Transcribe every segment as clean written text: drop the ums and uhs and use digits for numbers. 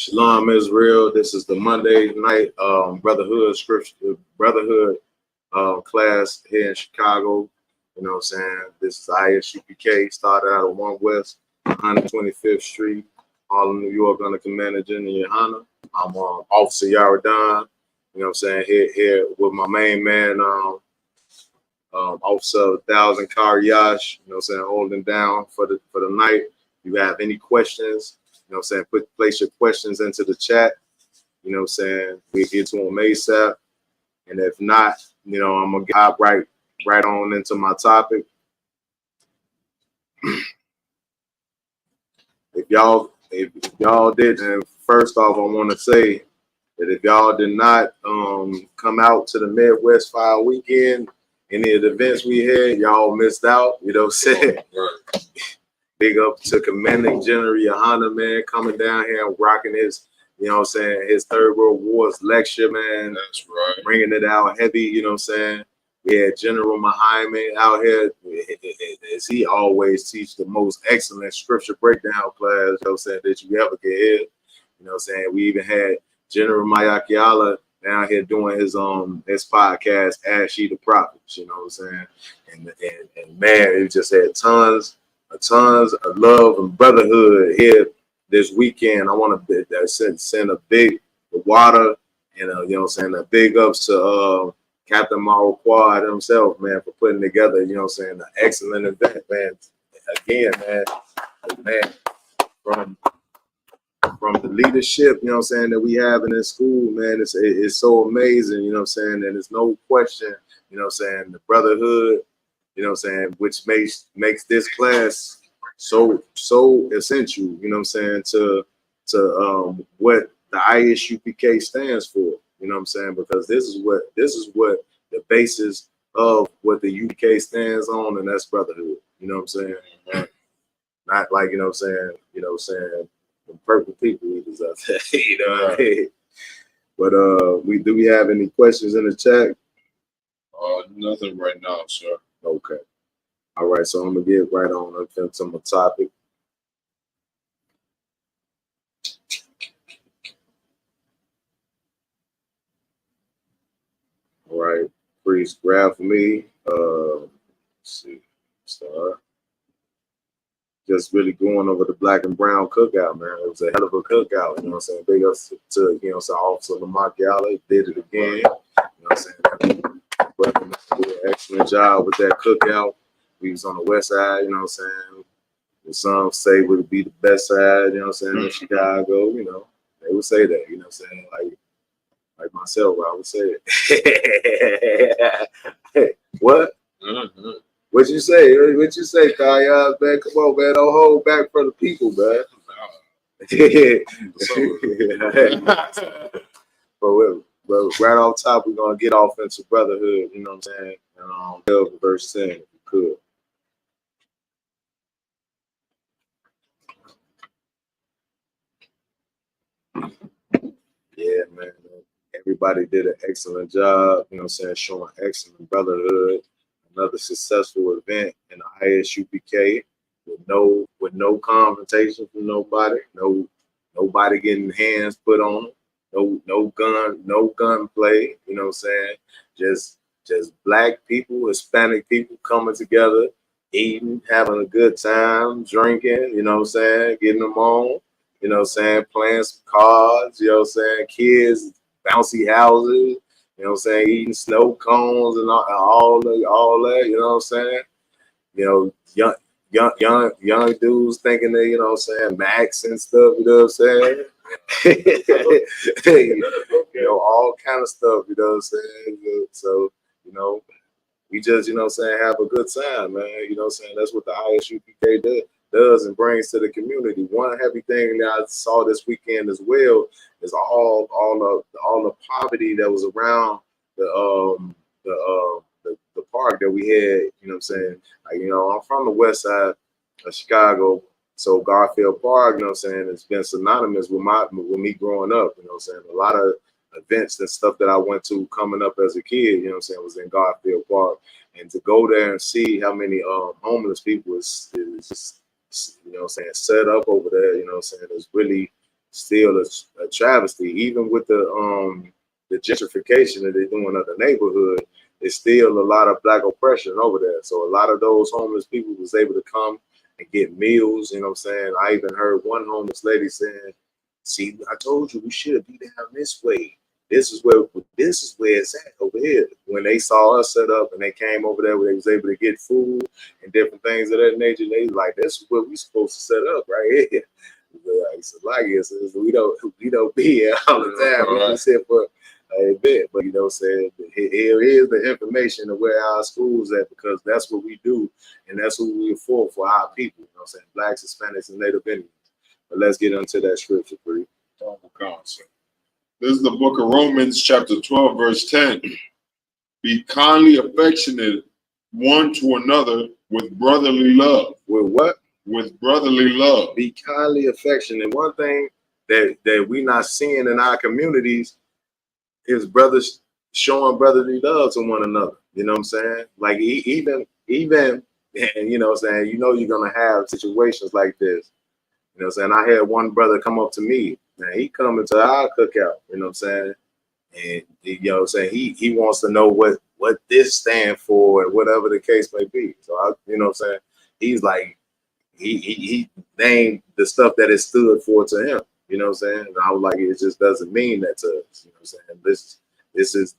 Shalom Israel. This is the Monday night Brotherhood class here in Chicago. You know what I'm saying? This is Isupk, started out of 1 West, 125th Street, Harlem, New York, under Commander General Yohana. I'm Officer Yaradan. You know what I'm saying? Here with my main man, Officer 1000 Karyash, you know what I'm saying, holding down for the night. If you have any questions, you know what I'm saying, place your questions into the chat. You know what I'm saying? We'll get to them ASAP. And if not, you know, I'm gonna hop right on into my topic. If y'all did, and first off, I want to say that if y'all did not come out to the Midwest Fire Weekend, any of the events we had, y'all missed out. You know what I'm saying? Right. Big up to Commanding General Yohana, man, coming down here and rocking his, you know what I'm saying, his Third World Wars lecture, man. That's right. Bringing it out heavy, you know what I'm saying? We had General Muhammad out here, as he always teach the most excellent scripture breakdown class, you know what I'm saying, that you ever get here. You know what I'm saying? We even had General Mayakiala down here doing his podcast, Ash Ye the Prophets, you know what I'm saying? And man, it just had tons of love and brotherhood here this weekend. I want to send a big water and you know what I'm saying, a big ups to Captain Mauro Quad himself, man, for putting together, you know what I'm saying, an excellent event, man. Again, man, from the leadership, you know what I'm saying, that we have in this school, man, it's so amazing, you know what I'm saying, and there's no question, you know what I'm saying, the brotherhood, you know what I'm saying, which makes this class so essential, you know what I'm saying, to what the ISUPK stands for, you know what I'm saying, because this is what the basis of what the UK stands on, and that's brotherhood, you know what I'm saying? Not like, you know what I'm saying, the purple people eaters out there, you know what I mean? But we have any questions in the chat? Nothing right now, sir. Okay. All right, so I'm gonna get right on into my topic. All right, please grab for me. Let's see, start. Just really going over the black and brown cookout, man. It was a hell of a cookout, you know what I'm saying? Big ups to you know, so Officer Lamar Galley did it again. You know what I'm saying? But did an excellent job with that cookout. We was on the west side, you know what I'm saying? And some say would be the best side, you know what I'm saying, in Chicago, you know. They would say that, you know what I'm saying? Like myself, I would say it. What? Mm-hmm. What you say? What you say, Kaya? Man, come on, man. Don't hold back for the people, man. But right off top, we're gonna get off into brotherhood, you know what I'm saying? And 12 verse 10, if you could. Yeah, man. Everybody did an excellent job, you know what I'm saying, showing excellent brotherhood. Another successful event in the ISUPK with no confrontation from nobody, nobody getting hands put on them, no gun play, you know what I'm saying? Just black people, Hispanic people coming together, eating, having a good time, drinking, you know what I'm saying, getting them on, you know what I'm saying, playing some cards, you know what I'm saying, kids, bouncy houses, you know what I'm saying, eating snow cones and all that, you know what I'm saying? You know, young dudes thinking that, you know what I'm saying, Max and stuff, you know what I'm saying? You know, all kind of stuff, you know what I'm saying? So, you know, we just, you know what I'm saying, have a good time, man. You know what I'm saying? That's what the ISUPK does and brings to the community. One heavy thing that I saw this weekend as well is all the poverty that was around the park that we had, you know what I'm saying? Like, you know, I'm from the west side of Chicago, so Garfield Park, you know what I'm saying, it's been synonymous with me growing up, you know what I'm saying? A lot of events and stuff that I went to coming up as a kid, you know what I'm saying, was in Garfield Park. And to go there and see how many homeless people is just, you know what I'm saying, set up over there, you know what I'm saying, is really, still a travesty. Even with the gentrification that they're doing of the neighborhood, it's still a lot of black oppression over there. So a lot of those homeless people was able to come and get meals. You know what I'm saying? I even heard one homeless lady saying, "See, I told you we should be down this way. This is where it's at over here." When they saw us set up and they came over there where they was able to get food and different things of that nature, they was like, "This is where we supposed to set up right here." Like, so like we don't be here all the time. We just here for a bit, but you know what I'm saying? Here is the information of where our schools at, because that's what we do and that's what we're for our people. You know what I'm saying? Blacks, Hispanics, and Native Indians. But let's get into that scripture, please. This is the book of Romans, chapter 12, verse 10. Be kindly affectionate one to another with brotherly love. With what? With brotherly love. Be kindly affectionate. One thing that we not seeing in our communities is brothers showing brotherly love to one another. You know what I'm saying? Like even, and you know what I'm saying, you know you're gonna have situations like this. You know what I'm saying? I had one brother come up to me, man, he come into our cookout, you know what I'm saying? And you know what I'm saying, he wants to know what this stand for and whatever the case may be. So I, you know what I'm saying, he's like, he named the stuff that it stood for to him. You know what I'm saying? And I was like, it just doesn't mean that to us. You know what I'm saying? This is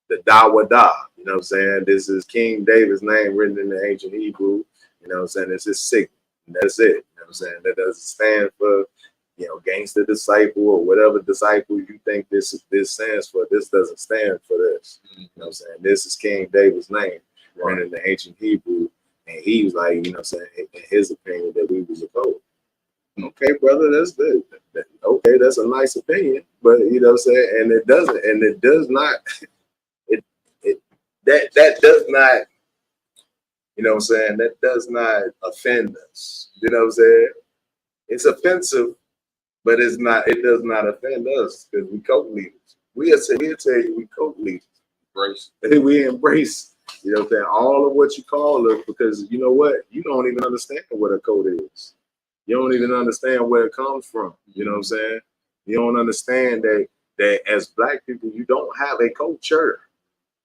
the Da. You know what I'm saying? This is King David's name written in the ancient Hebrew. You know what I'm saying? This is sick. And that's it. You know what I'm saying? That doesn't stand for, you know, gangster disciple or whatever disciple you think this stands for. This doesn't stand for this. You know what I'm saying? This is King David's name written in the ancient Hebrew. And he was like, you know what I'm saying, in his opinion, that we was a code. Okay, brother, that's good. Okay, that's a nice opinion, but you know what I'm saying, and it does not, that does not, you know what I'm saying, that does not offend us. You know what I'm saying? It's offensive, but it does not offend us because we cult leaders. We'll tell you we cult leaders. We embrace. You know what I'm saying? All of what you call us, because you know what? You don't even understand what a code is. You don't even understand where it comes from. You know what I'm saying? You don't understand that as black people, you don't have a culture.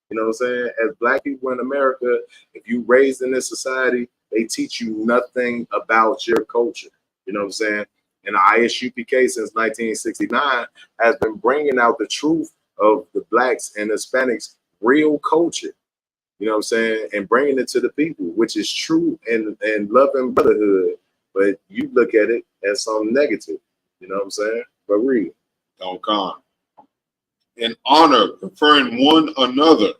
You know what I'm saying? As black people in America, if you raised in this society, they teach you nothing about your culture. You know what I'm saying? And the Isupk since 1969 has been bringing out the truth of the blacks and Hispanics' real culture. You know what I'm saying? And bringing it to the people, which is true and love and brotherhood. But you look at it as something negative. You know what I'm saying? But read. Okay. In honor, preferring one another.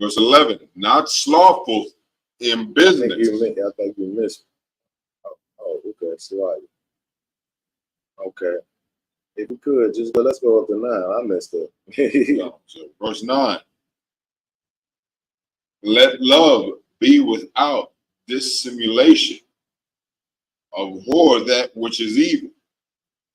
Verse 11. Not slothful in business. I think you missed. Oh, okay. Slide. Okay. If you could, just let's go up to 9. I messed up. So verse 9. Let love be without dissimulation. Abhor that which is evil.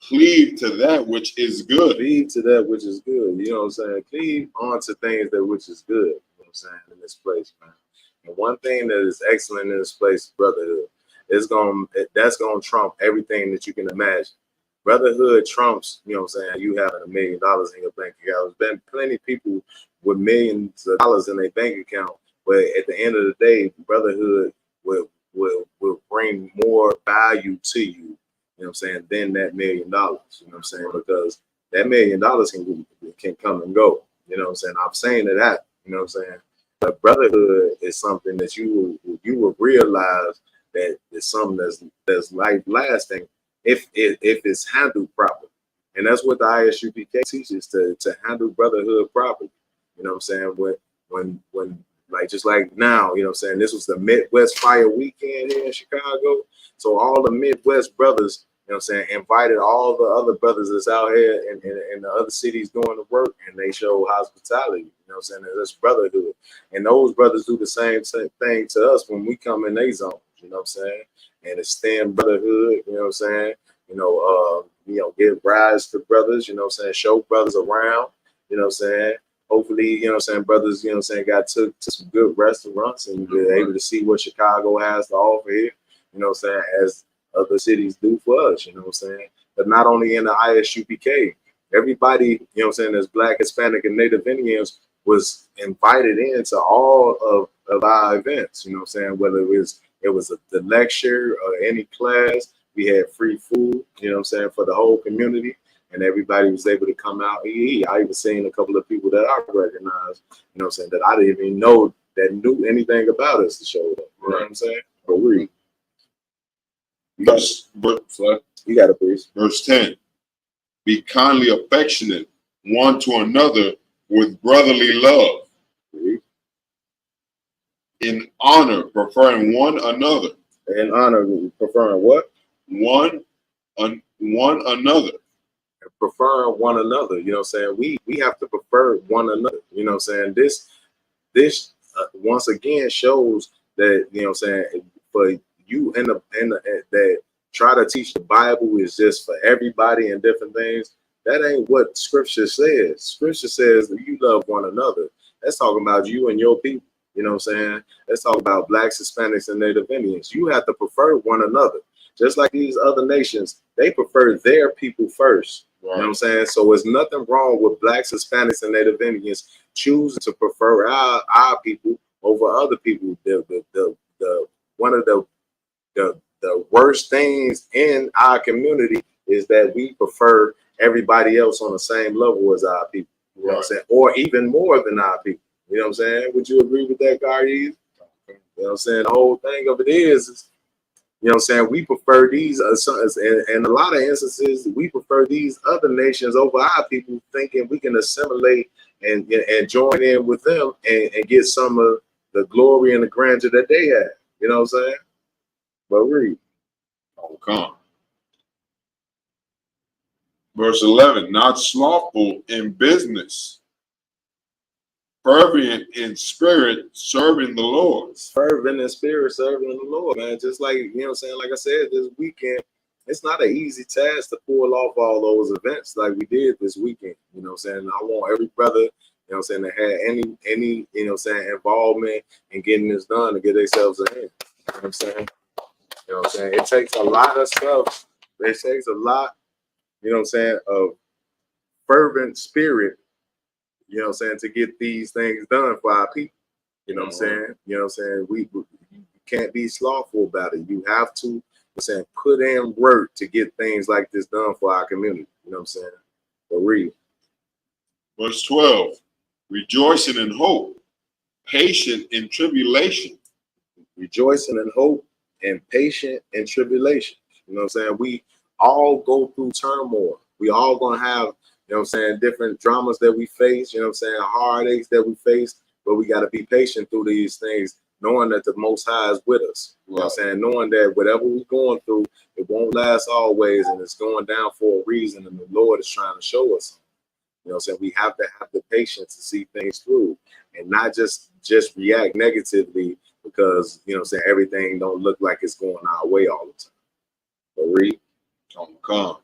Cleave to that which is good. Cleave to that which is good. You know what I'm saying? Cleave onto things that which is good. You know what I'm saying? In this place, man. And one thing that is excellent in this place is brotherhood. That's gonna trump everything that you can imagine. Brotherhood trumps, you know what I'm saying, you having $1 million in your bank account. There's been plenty of people with millions of dollars in their bank account, but at the end of the day, brotherhood will bring more value to you, you know what I'm saying, than that $1 million, you know what I'm saying, because that $1 million can come and go, you know what I'm saying. I'm saying that, you know what I'm saying, but brotherhood is something that you will realize that it's something that's life lasting if it's handled properly. And that's what the Isupk teaches, to handle brotherhood properly. You know what I'm saying? When like just like now, you know what I'm saying, this was the Midwest Fire Weekend here in Chicago. So all the Midwest brothers, you know what I'm saying, invited all the other brothers that's out here in the other cities doing the work, and they show hospitality. You know what I'm saying? That's brotherhood. And those brothers do the same thing to us when we come in their zone. You know what I'm saying? And extend brotherhood, you know what I'm saying? You know, give rise to brothers, you know what I'm saying? Show brothers around, you know what I'm saying? Hopefully, you know what I'm saying, brothers, you know what I'm saying, got to some good restaurants and you're able to see what Chicago has to offer here, you know what I'm saying, as other cities do for us, you know what I'm saying? but not only in the ISUPK. Everybody, you know what I'm saying, that's Black, Hispanic, and Native Indians was invited into all of our events, you know what I'm saying, whether it was the lecture or any class, we had free food, you know what I'm saying, for the whole community, and everybody was able to come out and eat. I even seen a couple of people that I recognized, you know what I'm saying, that I didn't even know that knew anything about us to show up, you know what I'm saying? But we, you got it, please. Verse 10. Be kindly affectionate one to another with brotherly love, in honor, preferring one another. In honor, preferring what? One another. Preferring one another. You know what I'm saying? We have to prefer one another. You know what I'm saying? This once again shows that, you know what I'm saying, for you in the that try to teach the Bible is just for everybody and different things. That ain't what Scripture says. Scripture says that you love one another. That's talking about you and your people. You know what I'm saying? Let's talk about Blacks, Hispanics, and Native Indians. You have to prefer one another. Just like these other nations, they prefer their people first. Right. You know what I'm saying? So there's nothing wrong with Blacks, Hispanics, and Native Indians choosing to prefer our people over other people. One of the worst things in our community is that we prefer everybody else on the same level as our people. You know what I'm saying? Or even more than our people. You know what I'm saying? Would you agree with that, Gardy? You know what I'm saying? The whole thing of it is, you know what I'm saying, we prefer these, and a lot of instances, we prefer these other nations over our people, thinking we can assimilate and join in with them and get some of the glory and the grandeur that they have. You know what I'm saying? But read. Oh, come. Verse 11, not slothful in business, fervent in spirit, serving the Lord. Fervent in spirit, serving the Lord, man. Just like, you know what I'm saying, like I said, this weekend, it's not an easy task to pull off all those events like we did this weekend. You know what I'm saying? I want every brother, you know what I'm saying, that had any, you know what I'm saying, involvement in getting this done to get themselves ahead. You know what I'm saying? You know what I'm saying? It takes a lot of stuff. It takes a lot, you know what I'm saying, of fervent spirit, you know what I'm saying, to get these things done for our people. You know what I'm saying? You know what I'm saying? We can't be slothful about it. You have to, you know what I'm saying, put in work to get things like this done for our community. You know what I'm saying? But read. Verse 12, rejoicing in hope, patient in tribulation. Rejoicing in hope and patient in tribulation. You know what I'm saying? We all go through turmoil. We all gonna have, you know what I'm saying, different dramas that we face, you know what I'm saying, heartaches that we face, but we gotta be patient through these things, knowing that the Most High is with us. You know what I'm saying? Knowing that whatever we're going through, it won't last always, and it's going down for a reason, and the Lord is trying to show us something. You know what I'm saying? We have to have the patience to see things through and not just react negatively because, you know what I'm saying, everything don't look like it's going our way all the time. But read. Come.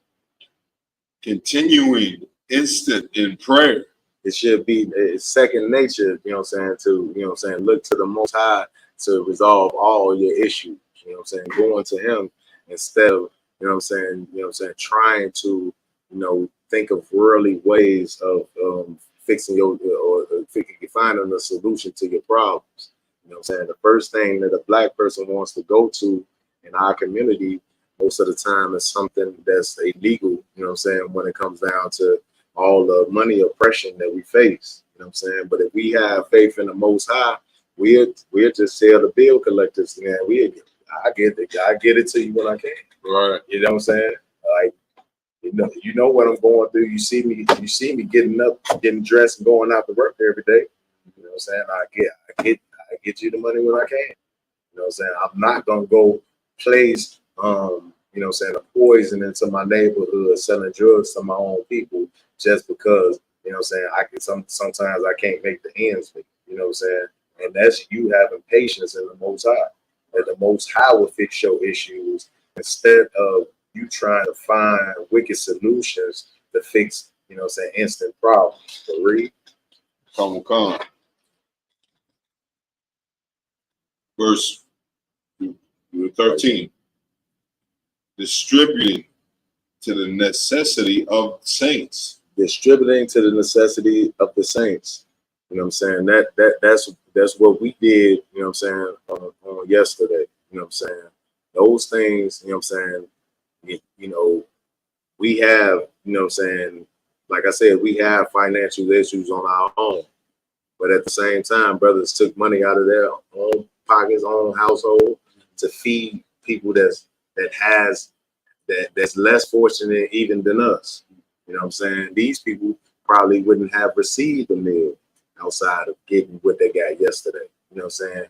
Continuing instant in prayer. It should be second nature, you know what I'm saying, to, you know what I'm saying, look to the Most High to resolve all your issues. You know what I'm saying? Going to him instead of, you know what I'm saying, trying to, you know, think of worldly ways of fixing your or finding a solution to your problems. You know what I'm saying? The first thing that a Black person wants to go to in our community most of the time is something that's illegal, you know what I'm saying, when it comes down to all the money oppression that we face. You know what I'm saying? But if we have faith in the Most High, we'll just tell the bill collectors, man, I get it to you when I can. Right. You know what I'm saying? Like, you know what I'm going through. You see me getting up, getting dressed, and going out to work every day. You know what I'm saying? I get you the money when I can. You know what I'm saying? I'm not gonna go place you know what I'm saying, a poison into my neighborhood, selling drugs to my own people just because, you know what I'm saying, sometimes I can't make the ends meet. You know what I'm saying? And that's you having patience in the Most High. That the Most High will fix your issues instead of you trying to find wicked solutions to fix, you know what I'm saying, instant problems. So read. Come. Verse 13. Distributing to the necessity of saints. Distributing to the necessity of the saints. You know what I'm saying? That's what we did, you know what I'm saying, on yesterday. You know what I'm saying? Those things, you know what I'm saying, you know, we have, you know what I'm saying, like I said, we have financial issues on our own. But at the same time, brothers took money out of their own pockets, own household to feed people that's less fortunate even than us. You know what I'm saying? These people probably wouldn't have received a meal outside of getting what they got yesterday. You know what I'm saying?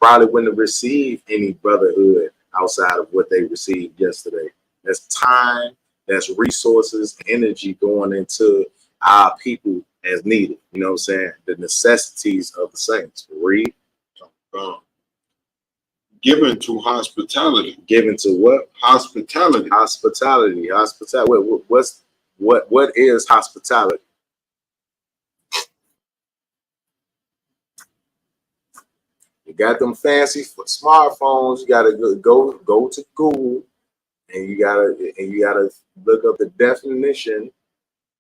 Probably wouldn't have received any brotherhood outside of what they received yesterday. That's time, that's resources, energy going into our people as needed. You know what I'm saying? The necessities of the saints. Read. Given to hospitality. Given to what? Hospitality. Hospitality. Hospitality. What is hospitality? You got them fancy smartphones. You gotta go to Google, and you gotta look up the definition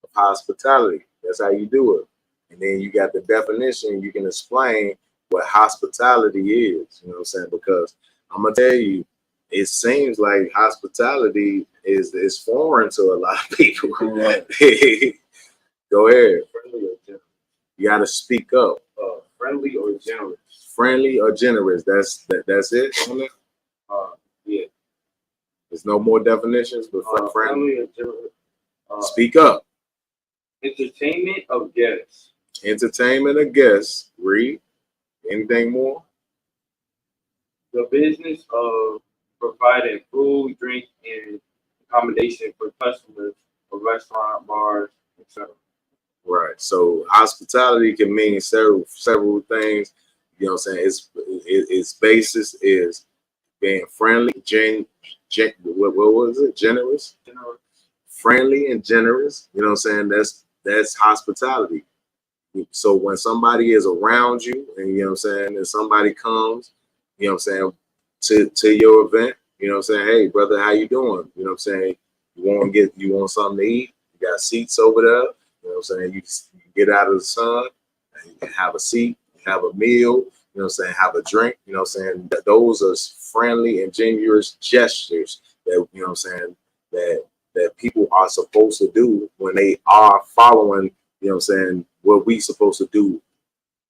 of hospitality. That's how you do it. And then you got the definition. You can explain what hospitality is. You know what I'm saying? Because I'm gonna tell you, it seems like hospitality is foreign to a lot of people. Right. Go ahead. Friendly or generous? You gotta speak up. Friendly or generous? Friendly or generous? That's it. Yeah. There's no more definitions, but friendly. Friendly or generous? Speak up. Entertainment of guests. Entertainment of guests. Read. Anything more? The business of providing food, drink, and accommodation for customers for restaurant, bars, etc. Right. So hospitality can mean several things. You know what I'm saying? Its basis is being friendly, what was it? Generous? Friendly and generous. You know what I'm saying? That's hospitality. So when somebody is around you, and you know what I'm saying, and somebody comes, you know what I'm saying, to your event, you know what I'm saying, hey brother, how you doing? You know what I'm saying? You want something to eat? You got seats over there. You know what I'm saying? You get out of the sun and you can have a seat, have a meal, you know what I'm saying, have a drink, you know what I'm saying? Those are friendly and generous gestures that, you know what I'm saying, that people are supposed to do when they are following, you know what I'm saying, what we supposed to do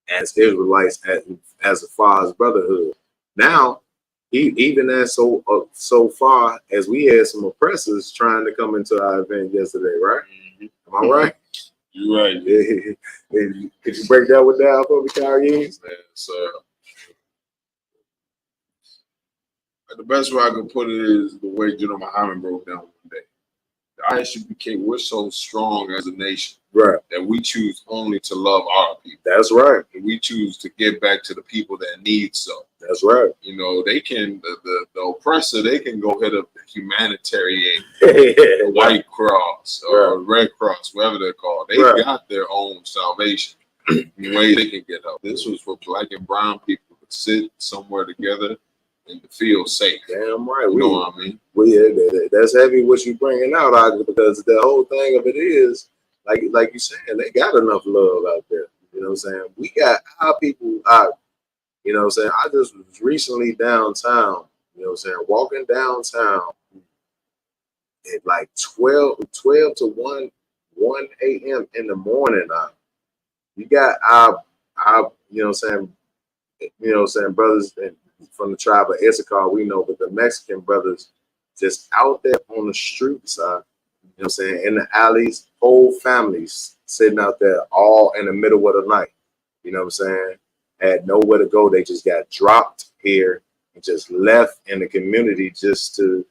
as Israelites as far as brotherhood. Now, even as so far as we had some oppressors trying to come into our event yesterday, right? Mm-hmm. Am I right? You're right. Could you break that one down for me, Kyrie? So the best way I can put it is the way General Muhammad broke down one day. The Isupk, we're so strong as a nation, right, that we choose only to love our people. That's right. And we choose to give back to the people that need so. That's right. You know, they can the oppressor, they can go hit up the humanitarian, the White Cross or Red Cross, whatever they're called. They got their own salvation in ways they can get help. This was for black and brown people to sit somewhere together and to feel safe. Damn right. You know what I mean? That's heavy what you bringing out, because the whole thing of it is, like you saying, they got enough love out there. You know what I'm saying? We got our people out. You know what I'm saying? I just was recently downtown, you know what I'm saying, walking downtown at like 12 to 1 a.m. in the morning. You got our you know what I'm saying, brothers from the tribe of Isupk, we know, but the Mexican brothers just out there on the streets, you know what I'm saying, in the alleys, whole families sitting out there all in the middle of the night. You know what I'm saying? Had nowhere to go. They just got dropped here and just left in the community just to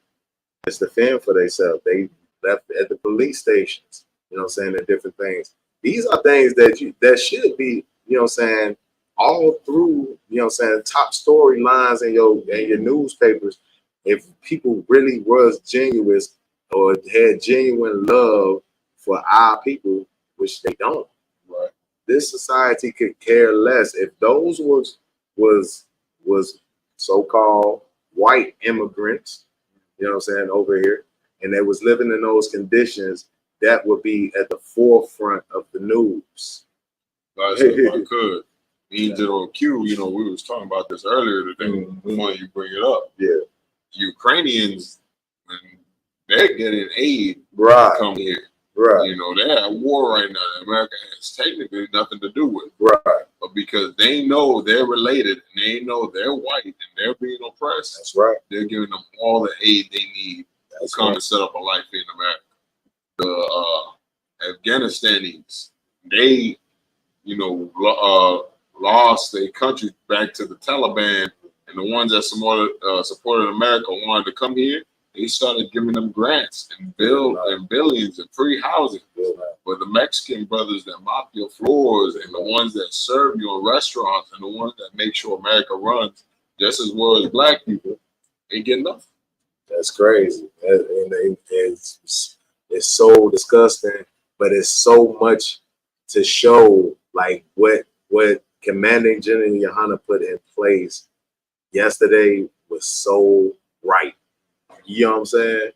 fend for themselves. They left at the police stations, you know what I'm saying, and different things. These are things that should be, you know what I'm saying, all through, you know what I'm saying, top storylines in your newspapers. If people really was genuine or had genuine love for our people, which they don't. Right. This society could care less. If those was so-called white immigrants, you know what I'm saying, over here, and they was living in those conditions, that would be at the forefront of the news. If I could, Angel Q, you know, we was talking about this earlier today. When you bring it up, Yeah, Ukrainians, when they're getting aid, right, come here. right, You know, they're at war right now. That America has technically nothing to do with, right. but because they know they're related and they know they're white and they're being oppressed, That's right. they're giving them all the aid they need to come and set up a life in America. The Afghanistanis, they, you know, lost their country back to the Taliban, and the ones that supported America wanted to come here. They started giving them grants and billions and free housing. But the Mexican brothers that mop your floors and the ones that serve you in restaurants and the ones that make sure America runs just as well as black people ain't getting nothing. That's crazy. And it's so disgusting, but it's so much to show like what Commanding General Yohanna put in place yesterday was so right. You know what I'm saying?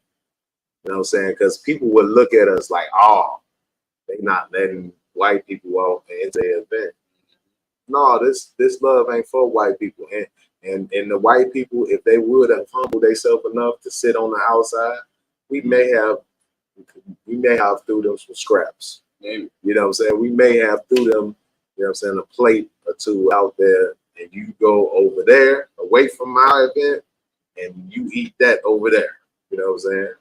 You know what I'm saying? Because people would look at us like, oh, they not letting white people walk into their event. No, this love ain't for white people. And the white people, if they would have humbled themselves enough to sit on the outside, we may have threw them some scraps. Maybe. You know what I'm saying? We may have threw them, you know what I'm saying, a plate or two out there, and you go over there away from my event and you eat that over there. You know what I'm saying?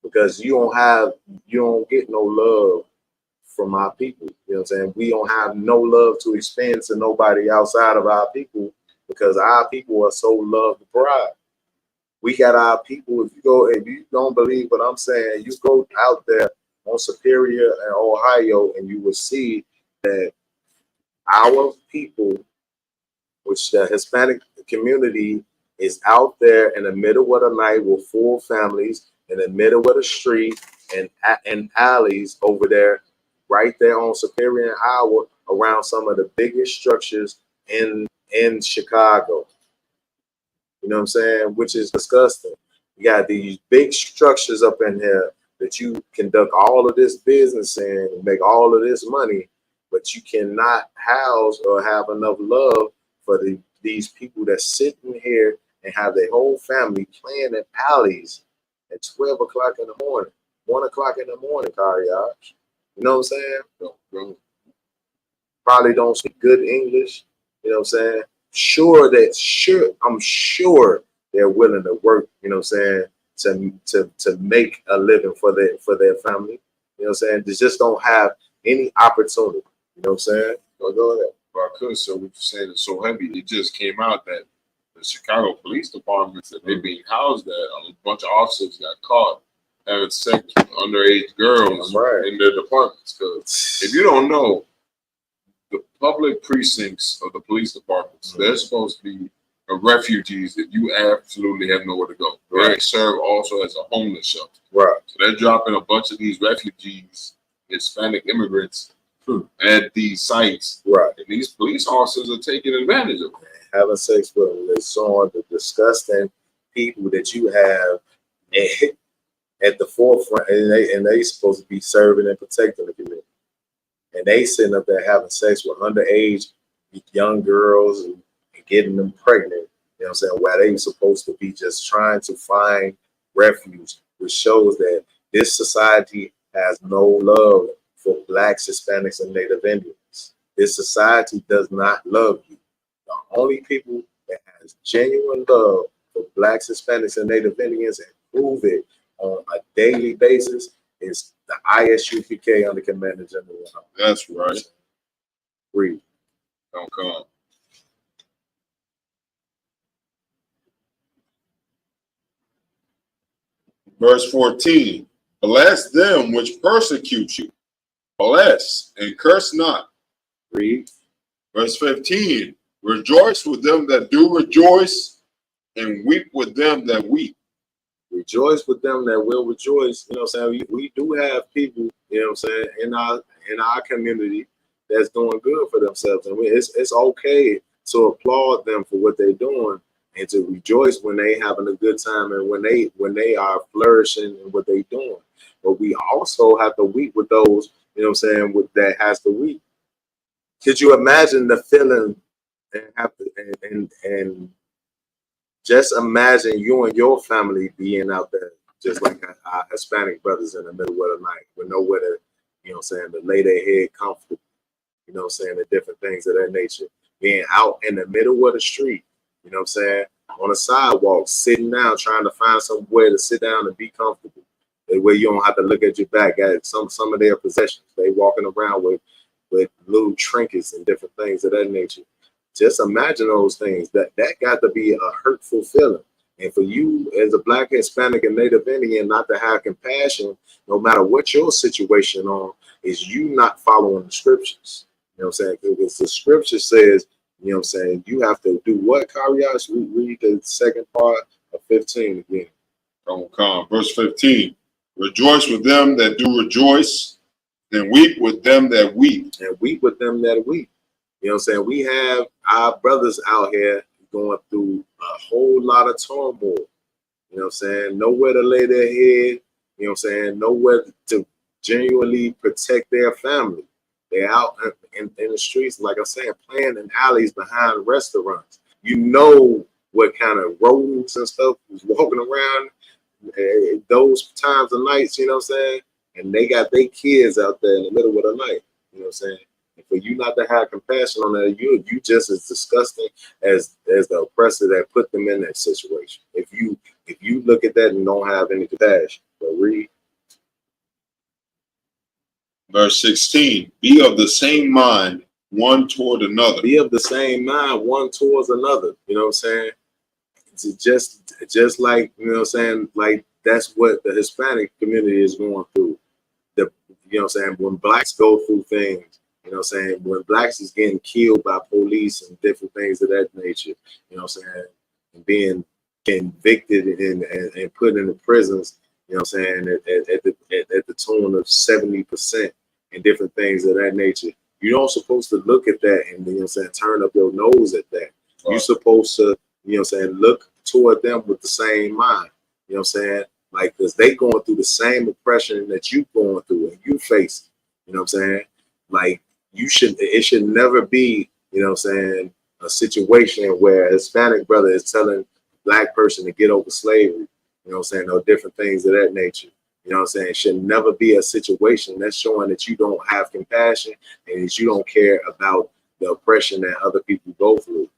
Because you don't get no love from our people. You know what I'm saying? We don't have no love to expend to nobody outside of our people because our people are so love deprived. We got our people. If you don't believe what I'm saying, you go out there on Superior and Ohio, and you will see that our people, which the Hispanic community, is out there in the middle of the night with full families in the middle of the street and alleys over there, right there on Superior and Iowa, around some of the biggest structures in Chicago. You know what I'm saying? Which is disgusting. You got these big structures up in here that you conduct all of this business in and make all of this money, but you cannot house or have enough love for these people that's sitting here and have their whole family playing in alleys at 12 o'clock in the morning, 1 o'clock in the morning, Kariach. You know what I'm saying? Probably don't speak good English. You know what I'm saying? I'm sure they're willing to work, you know what I'm saying, to make a living for their family. You know what I'm saying? They just don't have any opportunity. You know what I'm saying? Go ahead. If I could, so what you're saying is so heavy. It just came out that the Chicago Police Department said they're being housed, that a bunch of officers got caught having sex with underage girls in their departments. Because if you don't know, the public precincts of the police departments, they're supposed to be refugees that you absolutely have nowhere to go. They serve also as a homeless shelter. Right. So they're dropping a bunch of these refugees, Hispanic immigrants, at these sites. Right. And these police officers are taking advantage of them. Having sex with them is showing the disgusting people that you have at the forefront, and they supposed to be serving and protecting the community. And they sitting up there having sex with underage young girls and getting them pregnant. You know what I'm saying? While they supposed to be just trying to find refuge, which shows that this society has no love for Blacks, Hispanics, and Native Indians. This society does not love you. The only people that has genuine love for Blacks, Hispanics, and Native Indians and prove it on a daily basis is the Isupk under Commander General. That's right. Read. Don't come. Verse 14. Bless them which persecute you. Bless and curse not. Read. Verse 15. Rejoice with them that do rejoice, and weep with them that weep. Rejoice with them that will rejoice. You know what I'm saying? We do have people, you know what I'm saying, in our community that's doing good for themselves. And it's okay to applaud them for what they're doing and to rejoice when they having a good time and when they are flourishing in what they doing. But we also have to weep with those, you know what I'm saying, with that has to weep. Could you imagine the feeling and have to and just imagine you and your family being out there just like our Hispanic brothers in the middle of the night with nowhere to, you know what I'm saying, to lay their head comfortably, you know what I'm saying, the different things of that nature. Being out in the middle of the street, you know what I'm saying, on a sidewalk, sitting down, trying to find somewhere to sit down and be comfortable. That way you don't have to look at your back at some of their possessions. They walking around with little trinkets and different things of that nature. Just imagine those things. That got to be a hurtful feeling. And for you as a Black, Hispanic, and Native Indian not to have compassion, no matter what your situation on, is you not following the scriptures. You know what I'm saying? Because the scripture says, you know what I'm saying, you have to do what, Karias? Read the second part of 15 again. Come. Verse 15. Rejoice with them that do rejoice, and weep with them that weep. And weep with them that weep. You know what I'm saying? We have our brothers out here going through a whole lot of turmoil. You know what I'm saying? Nowhere to lay their head. You know what I'm saying? Nowhere to genuinely protect their family. They're out in the streets, like I'm saying, playing in alleys behind restaurants. You know what kind of rodents and stuff is walking around those times of nights, you know what I'm saying? And they got their kids out there in the middle of the night, you know what I'm saying? And for you not to have compassion on that, you just as disgusting as the oppressor that put them in that situation. If you look at that and don't have any compassion, but read. Verse 16, be of the same mind one toward another. Be of the same mind one towards another, you know what I'm saying? Just like, you know what I'm saying, like that's what the Hispanic community is going through. You know what I'm saying, when Blacks go through things, you know what I'm saying, when Blacks is getting killed by police and different things of that nature, you know what I'm saying, and being convicted and put in the prisons, you know what I'm saying, at the tune of 70% and different things of that nature. You're not supposed to look at that and, you know what I'm saying, turn up your nose at that. You're supposed to, you know what I'm saying, look toward them with the same mind. You know what I'm saying? Like, because they going through the same oppression that you going through and you face. You know what I'm saying? Like, it should never be, you know what I'm saying, a situation where a Hispanic brother is telling a Black person to get over slavery. You know what I'm saying? Or different things of that nature. You know what I'm saying? It should never be a situation that's showing that you don't have compassion and that you don't care about the oppression that other people go through.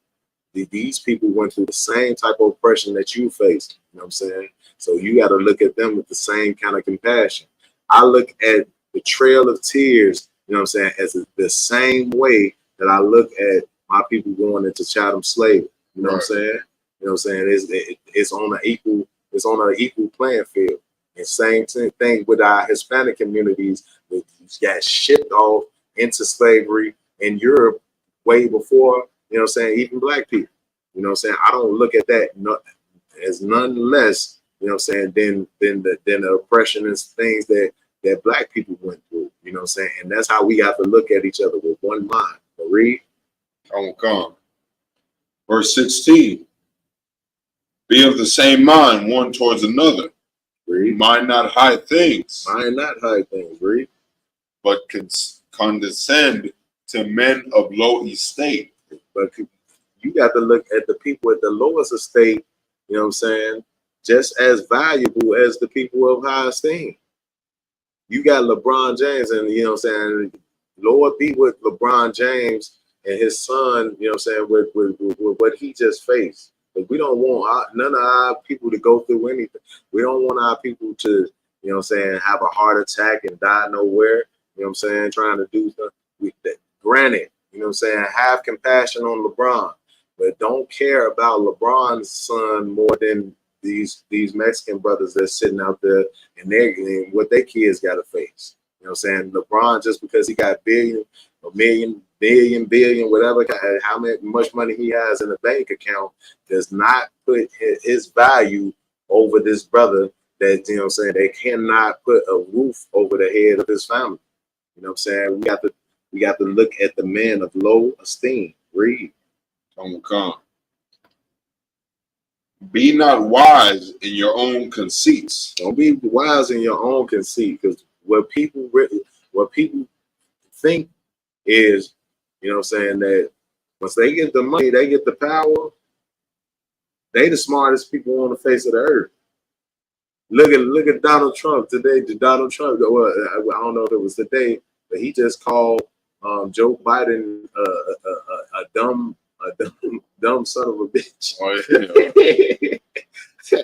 These people went through the same type of oppression that you faced. You know what I'm saying? So you got to look at them with the same kind of compassion. I look at the Trail of Tears, you know what I'm saying, as the same way that I look at my people going into chattel slavery. You know what I'm saying? You know what I'm saying? It's on an equal playing field. And same thing with our Hispanic communities that got shipped off into slavery in Europe way before, you know what I'm saying, even Black people. You know what I'm saying? I don't look at that as none less, you know what I'm saying, than the oppression and things that Black people went through. You know what I'm saying? And that's how we have to look at each other with one mind. Read. Come. Verse 16. Be of the same mind one towards another. Read. Mind not high things. Mind not high things. Read. But condescend to men of low estate. But you got to look at the people at the lowest estate, you know what I'm saying, just as valuable as the people of high esteem. You got LeBron James, and you know what I'm saying, Lord be with LeBron James and his son, you know what I'm saying, with what he just faced. But we don't want none of our people to go through anything. We don't want our people to, you know what I'm saying, have a heart attack and die nowhere, you know what I'm saying, trying to do something. Granted, you know what I'm saying, have compassion on LeBron, but don't care about LeBron's son more than these Mexican brothers that's sitting out there and what their kids got to face. You know what I'm saying? LeBron, just because he got billion, whatever, how much money he has in a bank account, does not put his value over this brother that, you know what I'm saying, they cannot put a roof over the head of his family. You know what I'm saying? We got to look at the man of low esteem. Read. Come. Be not wise in your own conceits. Don't be wise in your own conceit, because what people think is, you know what I'm saying, that once they get the money, they get the power, they the smartest people on the face of the earth. Look at Donald Trump today. Donald Trump, well, I don't know if it was today, but he just called Joe Biden dumb son of a bitch. Oh, yeah.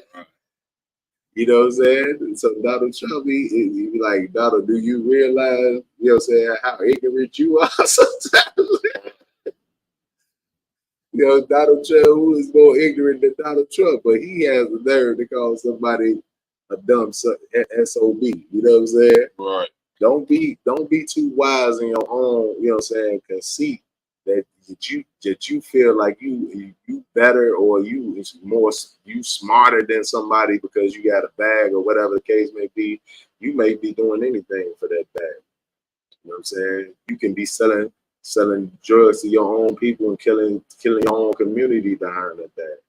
You know what I'm saying? So Donald Trump, he be like, Donald, do you realize, you know what I'm saying, how ignorant you are sometimes? You know, Donald Trump, who is more ignorant than Donald Trump, but he has the nerve to call somebody a dumb SOB. You know what I'm saying? Right. Don't be too wise in your own, you know what I'm saying, conceit that you feel like you better, or you smarter than somebody because you got a bag or whatever the case may be. You may be doing anything for that bag. You know what I'm saying? You can be selling drugs to your own people and killing your own community behind that bag.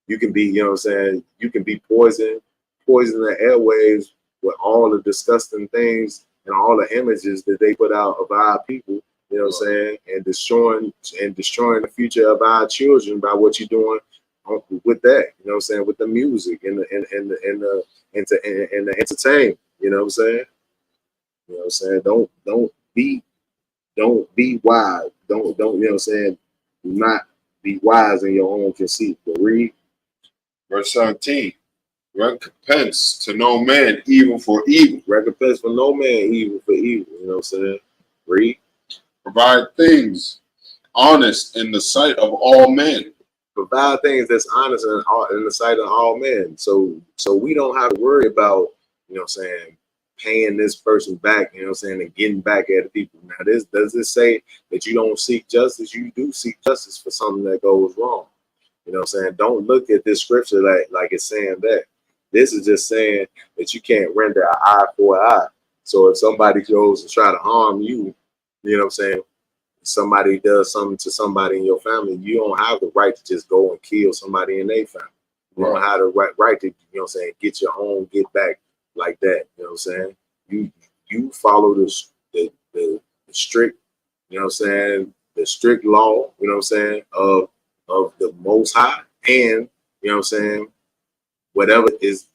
You can be, you know what I'm saying, you can be poisoning the airwaves with all the disgusting things and all the images that they put out of our people, you know what I'm saying, and destroying the future of our children by what you're doing with that, you know what I'm saying, with the music and the entertainment, you know what I'm saying? You know what I'm saying? Don't be wise. Don't, you know what I'm saying? Do not be wise in your own conceit. But read verse 17. Recompense to no man evil for evil. Recompense for no man evil for evil. You know what I'm saying? Read. Provide things honest in the sight of all men. Provide things that's honest in the sight of all men. So we don't have to worry about, you know what I'm saying, paying this person back, you know what I'm saying, and getting back at the people. Now, does this say that you don't seek justice? You do seek justice for something that goes wrong. You know what I'm saying? Don't look at this scripture like it's saying that. This is just saying that you can't render an eye for an eye. So if somebody goes to try to harm you, you know what I'm saying, somebody does something to somebody in your family, you don't have the right to just go and kill somebody in their family. You don't have the right to, you know what I'm saying, get your own get back like that. You know what I'm saying? You follow the strict, you know what I'm saying, the strict law, you know what I'm saying, of the Most High, and you know what I'm saying, whatever is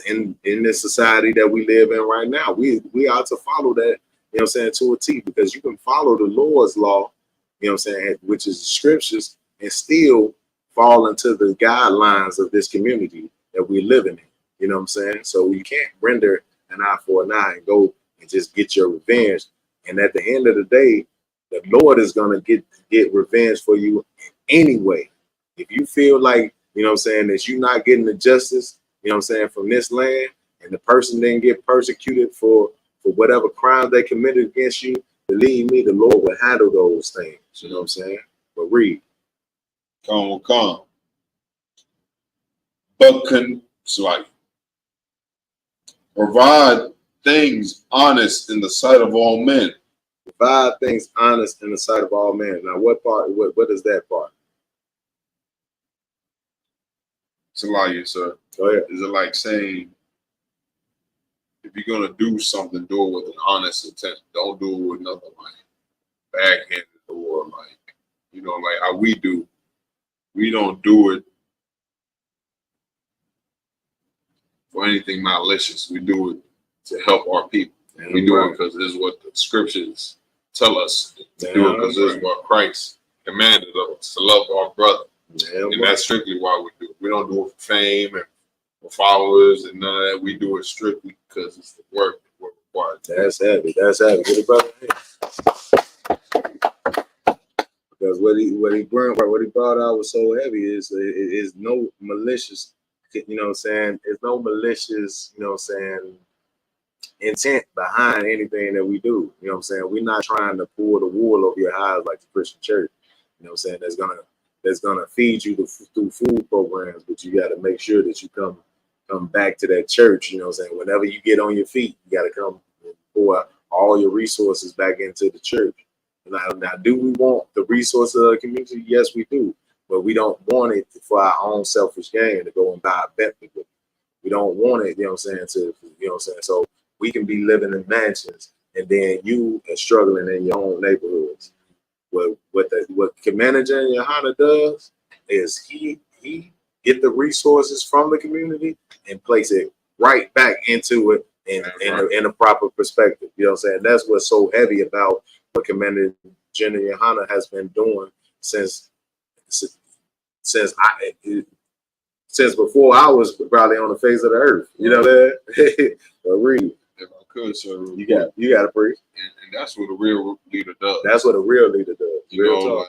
in this society that we live in right now. We are to follow that, you know what I'm saying, to a T, because you can follow the Lord's law, you know what I'm saying, which is the scriptures, and still fall into the guidelines of this community that we're living in. You know what I'm saying? So you can't render an eye for an eye and go and just get your revenge. And at the end of the day, the Lord is gonna get revenge for you anyway. If you feel like, you know what I'm saying, that you're not getting the justice, you know what I'm saying, from this land, and the person didn't get persecuted for whatever crimes they committed against you, believe me, the Lord will handle those things. You know what I'm saying? But read. Come. But it's like, provide things honest in the sight of all men. Provide things honest in the sight of all men. Now, what part? What is that part? It's a lie, sir. Go ahead. Is it like saying, if you're gonna do something, do it with an honest intent. Don't do it with nothing like backhanded or like, you know, like how we do. We don't do it for anything malicious. We do it to help our people. And we do it because this is what the scriptures tell us to do, it because this is what Christ commanded us, to love our brother. And that's strictly why we do it. We don't do it for fame and for followers and none of that. We do it strictly because it's the work that we're required. That's heavy. That's heavy. Get it, brother. Because what he brought out was so heavy is no malicious, you know what I'm saying? There's no malicious, you know what I'm saying, intent behind anything that we do. You know what I'm saying? We're not trying to pull the wool over your eyes like the Christian church. You know what I'm saying? That's gonna feed you through food programs, but you got to make sure that you come back to that church. You know what I'm saying? Whenever you get on your feet, you got to come and pour all your resources back into the church. Now, do we want the resources of the community? Yes, we do. but we don't want it for our own selfish gain to go and buy a Bentley with it. We don't want it, you know what I'm saying, So we can be living in mansions and then you are struggling in your own neighborhoods. What Commander General Yohana does is he get the resources from the community and place it right back into it in a proper perspective. You know what I'm saying? That's what's so heavy about what Commander General Yohana has been doing since before I was probably on the face of the earth. You know that? Read. If I could, sir, you got to preach. And that's what a real leader does. That's what a real leader does. You know, like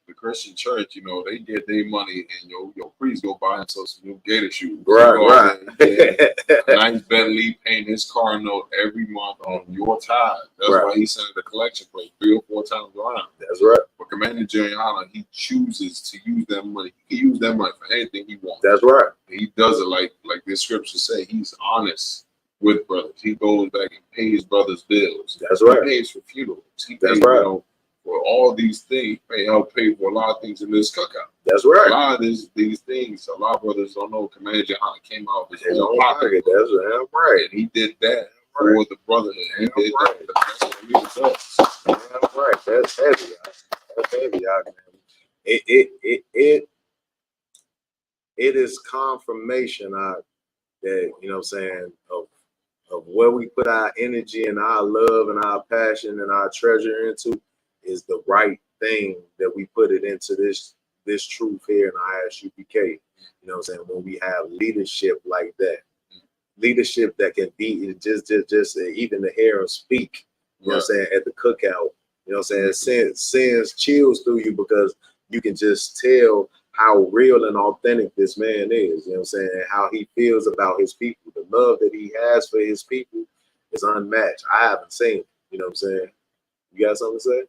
the Christian church, you know, they get their money and your priest go buy himself some new gator shoes. Right. A nice Bentley, paying his car note every month on your tithe. That's why he sent the collection plate 3 or 4 times around. That's right. But Commander General, he chooses to use that money. He can use that money for anything he wants. That's right. He does it like this scripture say. He's honest with brothers. He goes back and pays brothers' bills. That's right. He pays for funerals. He pays, you know, for all these things. He help pay for a lot of things in this cookout. That's right. A lot of these things, a lot of brothers don't know. Commander John came out of his own pocket. That's right. And he did that for the Brotherhood. He did that. That's what he does. That's right. That's heavy. That's heavy, man. It is confirmation that, you know what I'm saying, of where we put our energy and our love and our passion and our treasure into is the right thing that we put it into this truth here in Isupk. You know what I'm saying? When we have leadership like that, leadership that can be just even to hear them speak, you know what I'm saying, at the cookout, you know what I'm saying, sends chills through you because you can just tell how real and authentic this man is, you know what I'm saying, how he feels about his people. The love that he has for his people is unmatched. I haven't seen it, you know what I'm saying? You got something to say?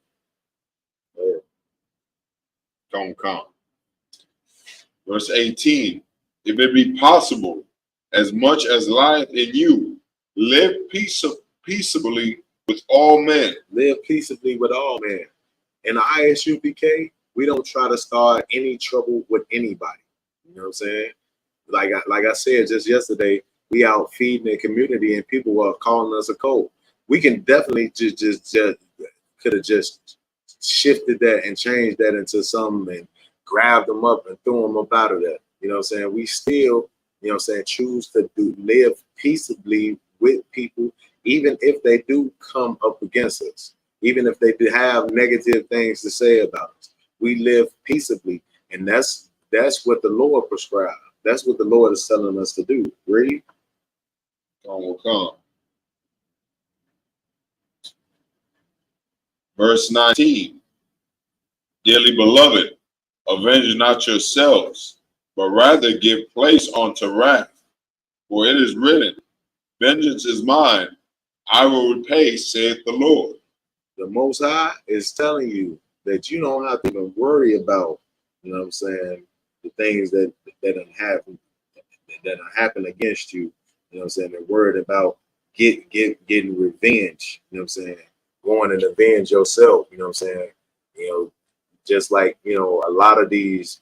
Yeah. Don't come. Verse 18, if it be possible, as much as lieth in you, live peaceably with all men. Live peaceably with all men. In the Isupk, we don't try to start any trouble with anybody. You know what I'm saying? Like I said just yesterday, we out feeding the community and people were calling us a cult. We can definitely just could have just shifted that and changed that into something and grabbed them up and threw them up out of that. You know what I'm saying? We still, you know what I'm saying, choose to live peaceably with people, even if they do come up against us, even if they do have negative things to say about us. We live peaceably, and that's what the Lord prescribed. That's what the Lord is telling us to do. Read. Will come. Verse 19. Dearly beloved, avenge not yourselves, but rather give place unto wrath. For it is written, vengeance is mine, I will repay, saith the Lord. The Most High is telling you that you don't have to even worry about, you know what I'm saying, the things that happen against you. You know what I'm saying? They're worried about getting revenge. You know what I'm saying? Going and avenge yourself. You know what I'm saying? You know, just like, you know, a lot of these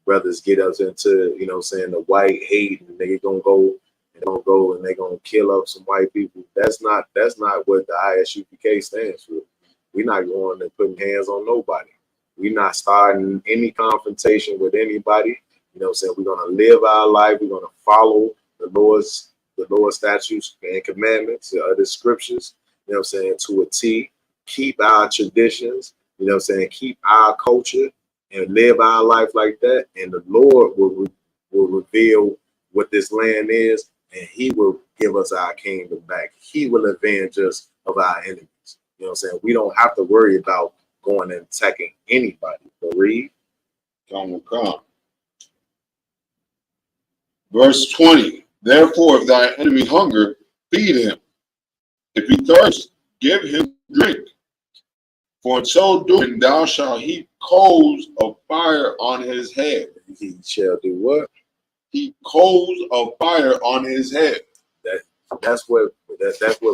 brothers get us into, you know what I'm saying, the white hate, and they're gonna go and they're gonna kill up some white people. That's not what the Isupk stands for. We're not going and putting hands on nobody. We're not starting any confrontation with anybody. You know what I'm saying? We're gonna live our life. We're gonna follow the Lord's statutes and commandments, the scriptures, you know what I'm saying, to a T. Keep our traditions, you know what I'm saying, keep our culture and live our life like that. And the Lord will reveal what this land is, and he will give us our kingdom back. He will avenge us of our enemies. You know what I'm saying? We don't have to worry about going and attacking anybody. But read. Come will come. Verse 20. Therefore, if thy enemy hunger, feed him. If he thirst, give him drink. For in so doing, thou shalt heap coals of fire on his head. He shall do what? Heap coals of fire on his head. That's what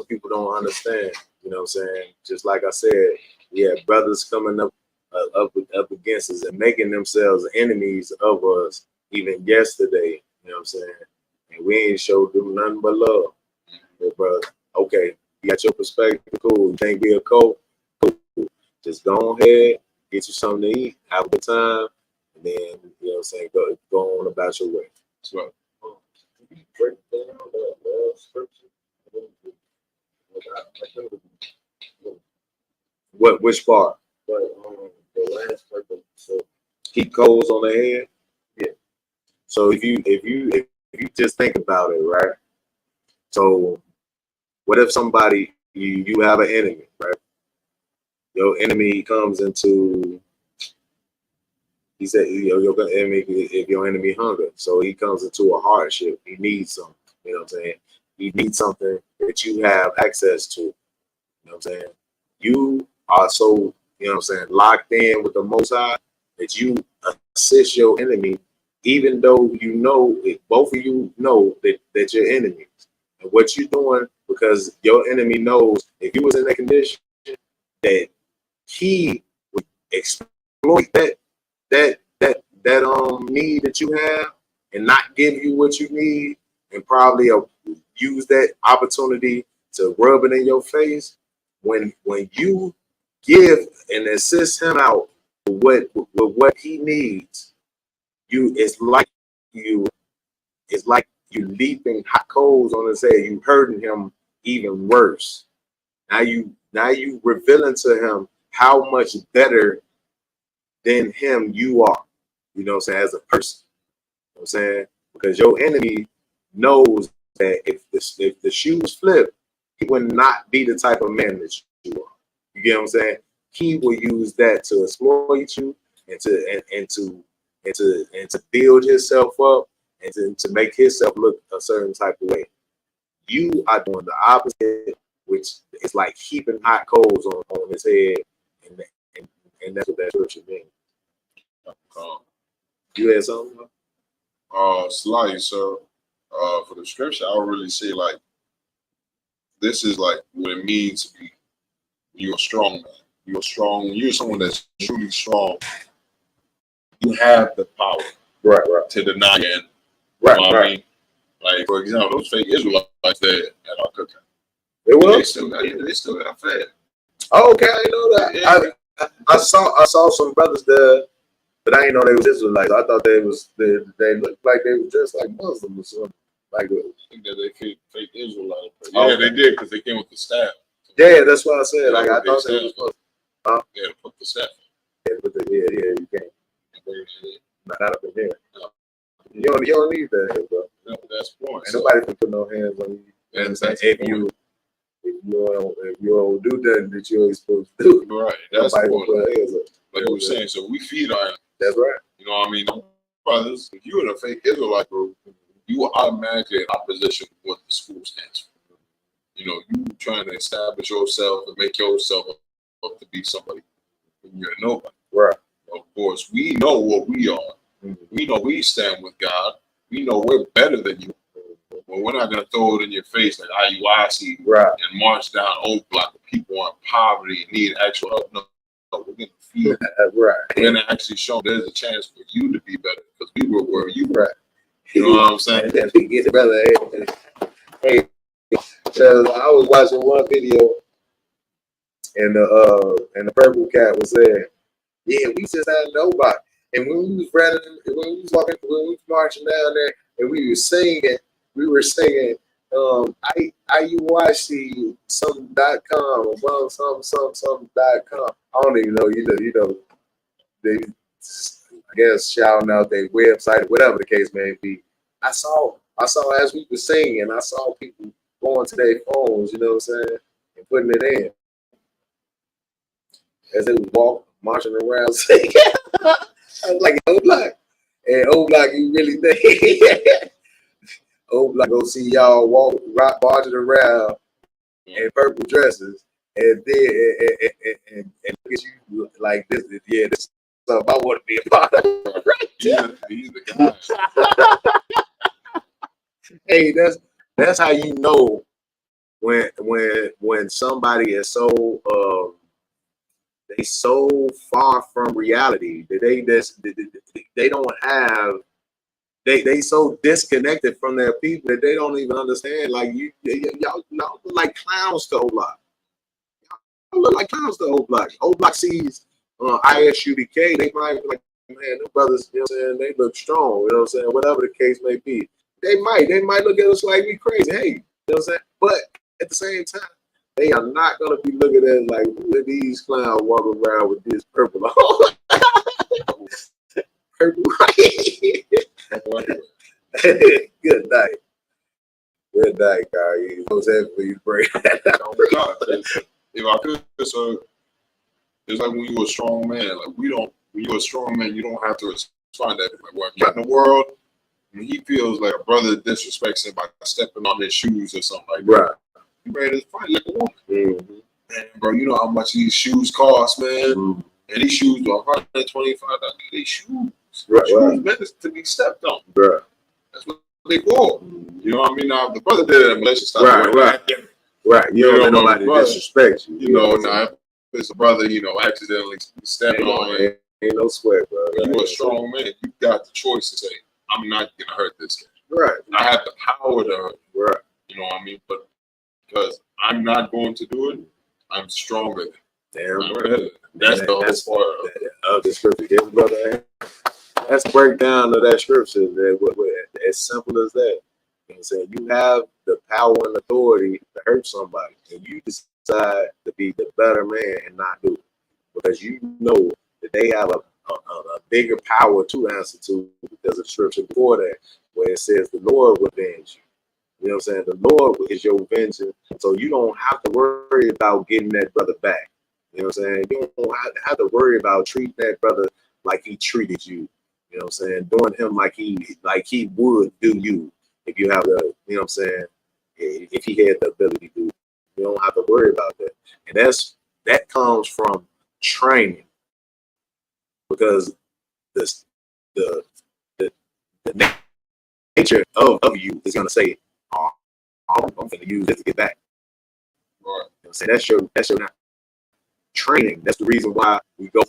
people don't understand. You know what I'm saying? Just like I said, we have brothers coming up up against us and making themselves enemies of us even yesterday. You know what I'm saying? And we ain't showed them nothing but love. But brother, okay, you got your perspective, cool. You can't be a coach, cool. Just go ahead, get you something to eat, have a good time, and then you know what I'm saying, go on about your way. So, Break down the scripture. Which part? But the last part. So keep coals on the head. Yeah. So if you just think about it, right? So what if somebody you have an enemy, right? Your enemy comes into. He said, your enemy, if your enemy hunger, so he comes into a hardship. He needs something. You know what I'm saying? He needs something that you have access to. You know what I'm saying? You are so, you know what I'm saying, locked in with the Most High that you assist your enemy, even though you know, both of you know that you're enemies. And what you're doing, because your enemy knows if you was in that condition, that he would exploit that need that you have and not give you what you need, and probably use that opportunity to rub it in your face. When you give and assist him out with what he needs, you it's like you leaping hot coals on his head. You hurting him even worse. Now you revealing to him how much better than him you are. You know what I'm saying, as a person. You know what I'm saying? Because your enemy knows that if the shoes flip, he would not be the type of man that you are. You get what I'm saying? He will use that to exploit you and to build himself up and to make himself look a certain type of way. You are doing the opposite, which is like heaping hot coals on his head, and that's what that scripture means. You had something? slightly, sir. For the scripture, I would really say like this is like what it means to be. You're a strong man. You're strong. You're someone that's truly strong. You have the power, Right, to deny your enemy. right, You know what right. I mean? Like for example, those fake Israelites there at our cookout. It was. They still got fed. Oh, okay, I know that. Yeah. I saw some brothers there, but I didn't know they was Israelites. I thought they looked like they were just like Muslims or something. Like, I think that they fake Israelites. Oh, Yeah, okay. they did because they came with the staff. yeah, that's what I said. Yeah, Like I they thought said- they was Muslims. They had to put the staff Yeah, you can't. in. Not up in here. No. You don't need that here, bro. That's the point. Ain't nobody can put no hands on you. You know what I'm saying? If you don't do that you ain't supposed to do. Right, that's the Nobody will point. put hands up. Like we were saying, so we feed our enemies. That's right. You know what I mean? Brothers, if you're in a fake Israelite group, you are automatically in opposition with what the school stands for. You know, you trying to establish yourself and make yourself up to be somebody when you're nobody. Right. Of course, we know what we are. Mm-hmm. We know we stand with God. We know we're better than you. Well, we're not going to throw it in your face like IUIC Right. and march down old block of people in poverty and need actual help. No, we're going to feed you. Right. We're going to actually show there's a chance for you to be better because we were where you were. Right. You know what I'm saying? Get the brother. Hey, I was watching one video and the purple cat was saying, yeah, we just had nobody. And when we was marching down there and we were singing IUIC some.com or some.com. I don't even know, you know, they I guess shouting out their website, whatever the case may be. I saw as we were singing, I saw people going to their phones, you know what I'm saying, and putting it in. As they was marching around singing. I was like, O Block. And O Block, you really think O Block go see y'all marching around in purple dresses and then and look at you like this. Yeah, this is something I want to be a part of. He's the guy. Hey, that's how you know when somebody is so they so far from reality that they don't have. They so disconnected from their people that they don't even understand. Like y'all look like clowns to whole lot. Y'all look like clowns to whole block. Whole block sees Isupk. They might be like, man, them brothers, you know what I'm saying? They look strong. You know what I'm saying? Whatever the case may be, they might look at us like we crazy. Hey, you know what I'm saying? But at the same time, they are not gonna be looking at it like, look at these clowns walking around with this purple. Purple. Good night. Good night, guy. You know what I'm saying? Please break that down. If I could, so it's like when you're a strong man. Like when you're a strong man, you don't have to respond to that. Like when you're in the world, when he feels like a brother disrespects him by stepping on his shoes or something like that, Right. you ready to fight like a woman. Mm-hmm. Man, bro, you know how much these shoes cost, man. Mm-hmm. And these shoes are $125. These shoes, Right, shoes meant to be stepped on. Right. That's what they for. You know what I mean? Now, if the brother did it, let's just stop. Right. You don't let nobody disrespect you. You know, now if it's a brother, you know, accidentally stepping on it. Ain't no sweat, bro. You're a strong man. You got the choice to say, I'm not gonna hurt this guy. Right. I have the power to hurt. Right. You know what I mean? But because I'm not going to do it, I'm stronger than. Damn. That's the whole part of the scripture. Yeah, brother. That's the breakdown of that scripture. As simple as that. You know what I'm saying? You have the power and authority to hurt somebody, and you decide to be the better man and not do it because you know that they have a bigger power to answer to because of the scripture before that, where it says the Lord will avenge you. You know what I'm saying? The Lord is your vengeance, so you don't have to worry about getting that brother back. You know what I'm saying? You don't have to worry about treating that brother like he treated you. You know what I'm saying? Doing him like he would do you if you have the, you know what I'm saying? If he had the ability to, you don't have to worry about that. And that comes from training, because the nature of you is gonna say, oh, I'm gonna use this to get back. Right. You know what I'm saying? That's your training. That's the reason why we go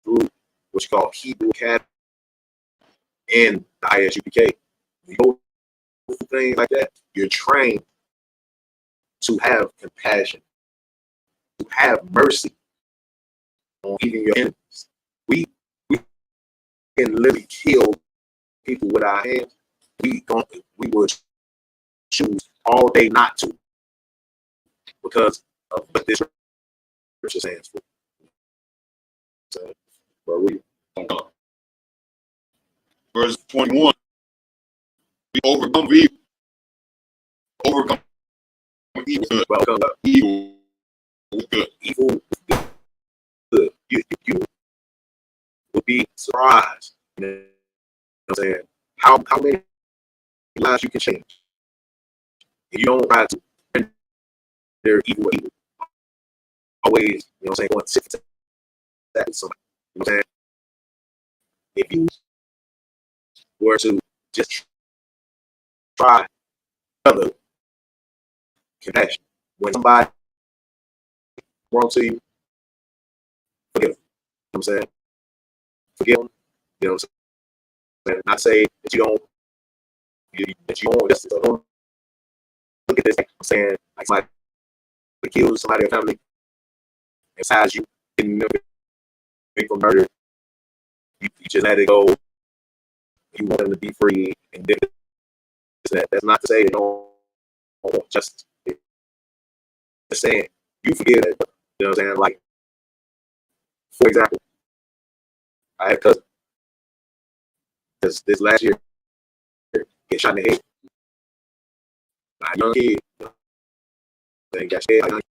through what you call Hebrew Academy and the Isupk. You go through things like that, you're trained to have compassion, to have mercy on even your enemies. We can literally kill people with our hands. We would choose all day not to, because of what this scripture stands for. So, Verse 21. We overcome evil. Overcome evil. Welcome up. Evil with good. Evil with good. You would be surprised. You know what I'm saying? How many lives you can change if you don't try to render evil evil. Always, you know what I'm saying, going to that with somebody. You know what I'm saying? If you were to just try other compassion, when somebody wrong to you, forgive them. You know what I'm saying? Forgive them. You know what I'm saying? Not say that you don't just don't look at this. I'm saying like somebody kills somebody in your family, besides you getting them from murder, you just let it go. You want them to be free and that. That's not to say they don't want justice. Just saying you forgive that. You know what I'm saying? Like, for example, I had a cousin this last year get shot in the head. A young kid, they got shot.